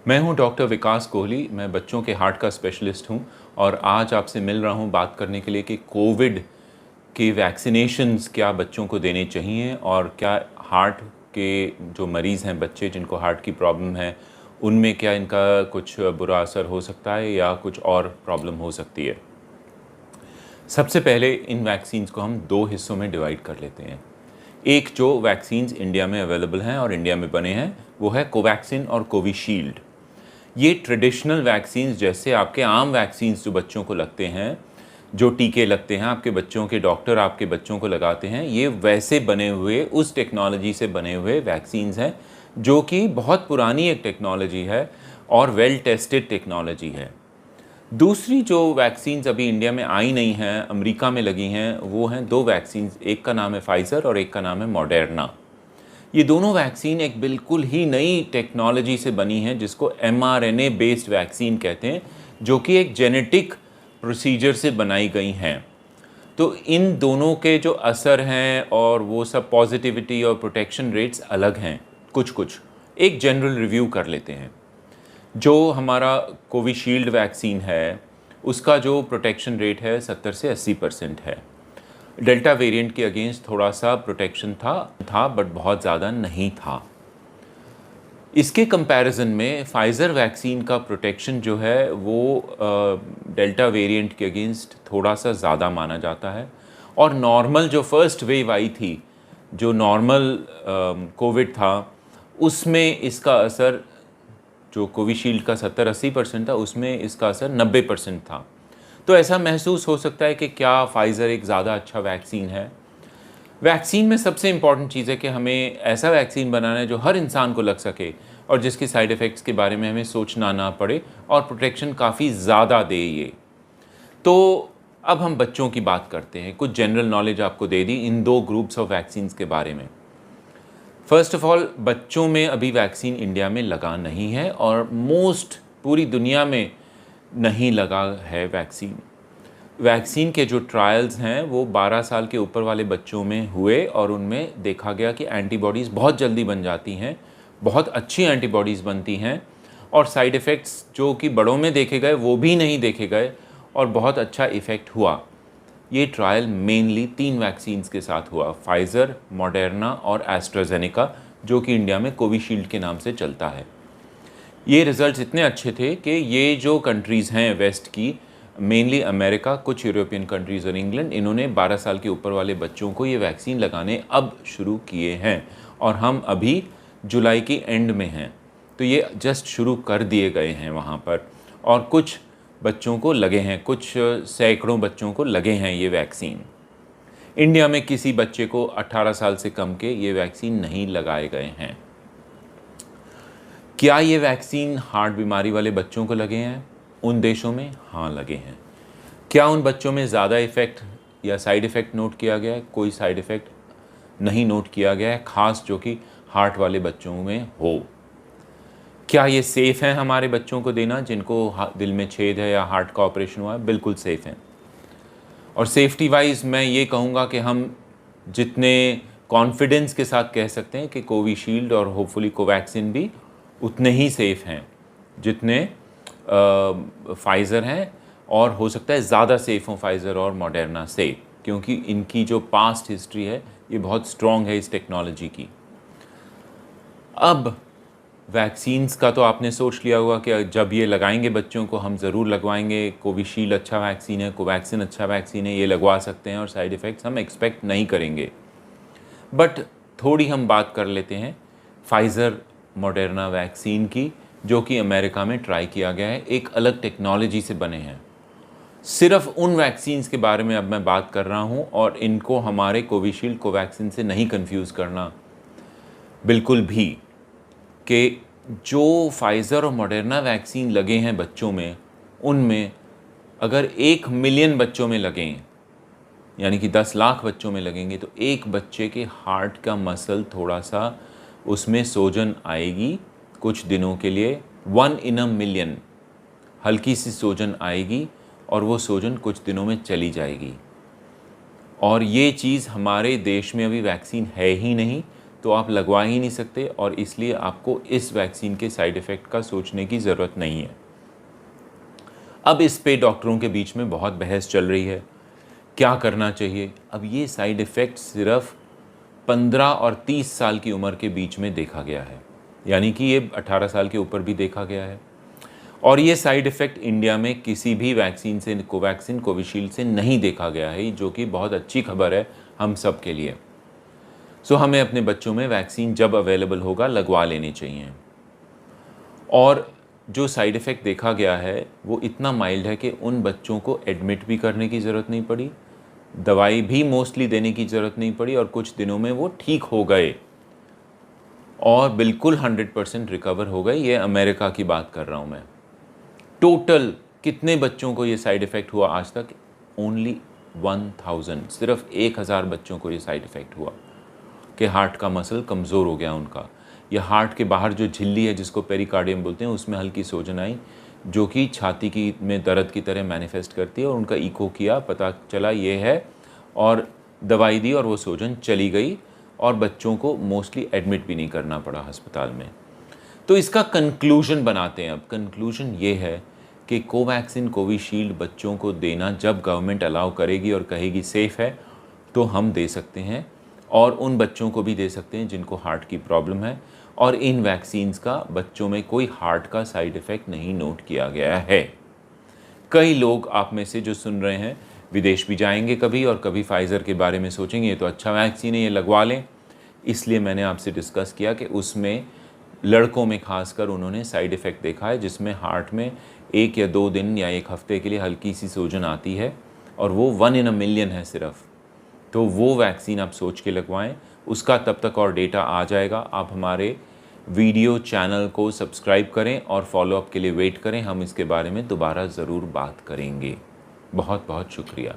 मैं हूं डॉक्टर विकास कोहली। मैं बच्चों के हार्ट का स्पेशलिस्ट हूं और आज आपसे मिल रहा हूं बात करने के लिए कि कोविड के वैक्सीनेशंस क्या बच्चों को देने चाहिए और क्या हार्ट के जो मरीज़ हैं, बच्चे जिनको हार्ट की प्रॉब्लम है, उनमें क्या इनका कुछ बुरा असर हो सकता है या कुछ और प्रॉब्लम हो सकती है। सबसे पहले इन वैक्सीन्स को हम दो हिस्सों में डिवाइड कर लेते हैं। एक जो वैक्सीन्स इंडिया में अवेलेबल हैं और इंडिया में बने हैं वो है कोवैक्सिन और कोविशील्ड। ये ट्रेडिशनल वैक्सीन्स जैसे आपके आम वैक्सीन्स जो बच्चों को लगते हैं, जो टीके लगते हैं आपके बच्चों के, डॉक्टर आपके बच्चों को लगाते हैं, ये वैसे बने हुए, उस टेक्नोलॉजी से बने हुए वैक्सीन्स हैं जो कि बहुत पुरानी एक टेक्नोलॉजी है और वेल टेस्टेड टेक्नोलॉजी है। दूसरी जो वैक्सीन्स अभी इंडिया में आई नहीं हैं, अमेरिका में लगी हैं, वो हैं दो वैक्सीन्स। एक का नाम है फाइज़र और एक का नाम है मॉडर्ना। ये दोनों वैक्सीन एक बिल्कुल ही नई टेक्नोलॉजी से बनी है जिसको mRNA बेस्ड वैक्सीन कहते हैं, जो कि एक जेनेटिक प्रोसीजर से बनाई गई हैं। तो इन दोनों के जो असर हैं और वो सब पॉजिटिविटी और प्रोटेक्शन रेट्स अलग हैं कुछ। एक जनरल रिव्यू कर लेते हैं। जो हमारा कोविशील्ड वैक्सीन है उसका जो प्रोटेक्शन रेट है 70 से 80% है। डेल्टा वेरिएंट के अगेंस्ट थोड़ा सा प्रोटेक्शन था बट बहुत ज़्यादा नहीं था। इसके कंपैरिजन में फाइज़र वैक्सीन का प्रोटेक्शन जो है वो डेल्टा वेरिएंट के अगेंस्ट थोड़ा सा ज़्यादा माना जाता है। और नॉर्मल जो फर्स्ट वेव आई थी, जो नॉर्मल कोविड था, उसमें इसका असर, जो कोविशील्ड का 70-80% था, उसमें इसका असर 90% था। तो ऐसा महसूस हो सकता है कि क्या फाइज़र एक ज़्यादा अच्छा वैक्सीन है। वैक्सीन में सबसे इम्पॉर्टेंट चीज़ है कि हमें ऐसा वैक्सीन बनाना है जो हर इंसान को लग सके और जिसके साइड इफ़ेक्ट्स के बारे में हमें सोचना ना पड़े और प्रोटेक्शन काफ़ी ज़्यादा दे ये। तो अब हम बच्चों की बात करते हैं। कुछ जनरल नॉलेज आपको दे दी इन दो ग्रुप्स ऑफ वैक्सीन्स के बारे में। फ़र्स्ट ऑफ ऑल, बच्चों में अभी वैक्सीन इंडिया में लगा नहीं है और पूरी दुनिया में नहीं लगा है वैक्सीन। वैक्सीन के जो ट्रायल्स हैं वो 12 साल के ऊपर वाले बच्चों में हुए और उनमें देखा गया कि एंटीबॉडीज़ बहुत जल्दी बन जाती हैं, बहुत अच्छी एंटीबॉडीज़ बनती हैं और साइड इफ़ेक्ट्स जो कि बड़ों में देखे गए वो भी नहीं देखे गए और बहुत अच्छा इफ़ेक्ट हुआ। ये ट्रायल मेनली 3 वैक्सीन्स के साथ हुआ, फाइज़र, मॉडर्ना और एस्ट्राजेनेका, जो कि इंडिया में कोविशील्ड के नाम से चलता है। ये रिज़ल्ट्स इतने अच्छे थे कि ये जो कंट्रीज़ हैं वेस्ट की, मेनली अमेरिका, कुछ यूरोपियन कंट्रीज़ और इंग्लैंड, इन्होंने 12 साल के ऊपर वाले बच्चों को ये वैक्सीन लगाने अब शुरू किए हैं और हम अभी जुलाई की एंड में हैं। तो ये जस्ट शुरू कर दिए गए हैं वहाँ पर और कुछ बच्चों को लगे हैं, कुछ सैकड़ों बच्चों को लगे हैं ये वैक्सीन। इंडिया में किसी बच्चे को 18 साल से कम के ये वैक्सीन नहीं लगाए गए हैं। क्या ये वैक्सीन हार्ट बीमारी वाले बच्चों को लगे हैं उन देशों में? हाँ, लगे हैं। क्या उन बच्चों में ज़्यादा इफ़ेक्ट या साइड इफ़ेक्ट नोट किया गया है? कोई साइड इफ़ेक्ट नहीं नोट किया गया है, ख़ास जो कि हार्ट वाले बच्चों में हो। क्या ये सेफ़ है हमारे बच्चों को देना जिनको दिल में छेद है या हार्ट का ऑपरेशन हुआ है? बिल्कुल सेफ़ हैं। और सेफ्टी वाइज मैं ये कहूँगा कि हम जितने कॉन्फिडेंस के साथ कह सकते हैं कि कोविशील्ड और होपफुली कोवैक्सिन भी उतने ही सेफ़ हैं जितने फाइज़र हैं, और हो सकता है ज़्यादा सेफ़ हों फाइज़र और मॉडर्ना से, क्योंकि इनकी जो पास्ट हिस्ट्री है ये बहुत स्ट्रॉन्ग है इस टेक्नोलॉजी की। अब वैक्सीन्स का तो आपने सोच लिया होगा कि जब ये लगाएंगे बच्चों को, हम ज़रूर लगवाएंगे। कोविशील्ड अच्छा वैक्सीन है, कोवैक्सिन अच्छा वैक्सीन है, ये लगवा सकते हैं और साइड इफ़ेक्ट्स हम एक्सपेक्ट नहीं करेंगे। बट थोड़ी हम बात कर लेते हैं फाइज़र मॉडर्ना वैक्सीन की, जो कि अमेरिका में ट्राई किया गया है, एक अलग टेक्नोलॉजी से बने हैं। सिर्फ उन वैक्सीन्स के बारे में अब मैं बात कर रहा हूं और इनको हमारे कोविशील्ड कोवैक्सिन से नहीं कंफ्यूज करना बिल्कुल भी, कि जो फाइज़र और मॉडर्ना वैक्सीन लगे हैं बच्चों में, उनमें अगर 1 मिलियन बच्चों में लगें, यानी कि 10 लाख बच्चों में लगेंगे, तो एक बच्चे के हार्ट का मसल थोड़ा सा उसमें सोजन आएगी कुछ दिनों के लिए। 1 in a million हल्की सी सोजन आएगी और वो सोजन कुछ दिनों में चली जाएगी। और ये चीज़ हमारे देश में अभी वैक्सीन है ही नहीं, तो आप लगवा ही नहीं सकते, और इसलिए आपको इस वैक्सीन के साइड इफ़ेक्ट का सोचने की ज़रूरत नहीं है। अब इस पे डॉक्टरों के बीच में बहुत बहस चल रही है, क्या करना चाहिए। अब ये साइड इफ़ेक्ट सिर्फ 15 और 30 साल की उम्र के बीच में देखा गया है, यानी कि ये 18 साल के ऊपर भी देखा गया है। और ये साइड इफ़ेक्ट इंडिया में किसी भी वैक्सीन से, कोवैक्सीन, कोविशील्ड से नहीं देखा गया है, जो कि बहुत अच्छी खबर है हम सब के लिए। सो हमें अपने बच्चों में वैक्सीन जब अवेलेबल होगा लगवा लेनी चाहिए। और जो साइड इफ़ेक्ट देखा गया है वो इतना माइल्ड है कि उन बच्चों को एडमिट भी करने की ज़रूरत नहीं पड़ी, दवाई भी मोस्टली देने की ज़रूरत नहीं पड़ी, और कुछ दिनों में वो ठीक हो गए और बिल्कुल 100% रिकवर हो गए। ये अमेरिका की बात कर रहा हूँ मैं। टोटल कितने बच्चों को ये साइड इफ़ेक्ट हुआ आज तक? ओनली 1000, सिर्फ 1000 बच्चों को ये साइड इफ़ेक्ट हुआ कि हार्ट का मसल कमज़ोर हो गया उनका, या हार्ट के बाहर जो झिल्ली है जिसको पेरिकार्डियम बोलते हैं उसमें हल्की सूजन आई, जो कि छाती की में दर्द की तरह मैनिफेस्ट करती है, और उनका इको किया, पता चला ये है, और दवाई दी और वो सूजन चली गई, और बच्चों को मोस्टली एडमिट भी नहीं करना पड़ा अस्पताल में। तो इसका कंक्लूजन बनाते हैं। अब कंक्लूजन ये है कि कोवैक्सीन, कोविशील्ड बच्चों को देना जब गवर्नमेंट अलाउ करेगी और कहेगी सेफ़ है तो हम दे सकते हैं, और उन बच्चों को भी दे सकते हैं जिनको हार्ट की प्रॉब्लम है। और इन वैक्सीन्स का बच्चों में कोई हार्ट का साइड इफ़ेक्ट नहीं नोट किया गया है। कई लोग आप में से जो सुन रहे हैं विदेश भी जाएंगे कभी, और कभी फाइज़र के बारे में सोचेंगे ये तो अच्छा वैक्सीन है, ये लगवा लें। इसलिए मैंने आपसे डिस्कस किया कि उसमें लड़कों में खासकर उन्होंने साइड इफ़ेक्ट देखा है, जिसमें हार्ट में 1 या 2 दिन या 1 हफ्ते के लिए हल्की सी सूजन आती है, और वो 1 in a million है सिर्फ। तो वो वैक्सीन आप सोच के लगवाएं। उसका तब तक और डेटा आ जाएगा। आप हमारे वीडियो चैनल को सब्सक्राइब करें और फॉलोअप के लिए वेट करें। हम इसके बारे में दोबारा ज़रूर बात करेंगे। बहुत बहुत शुक्रिया।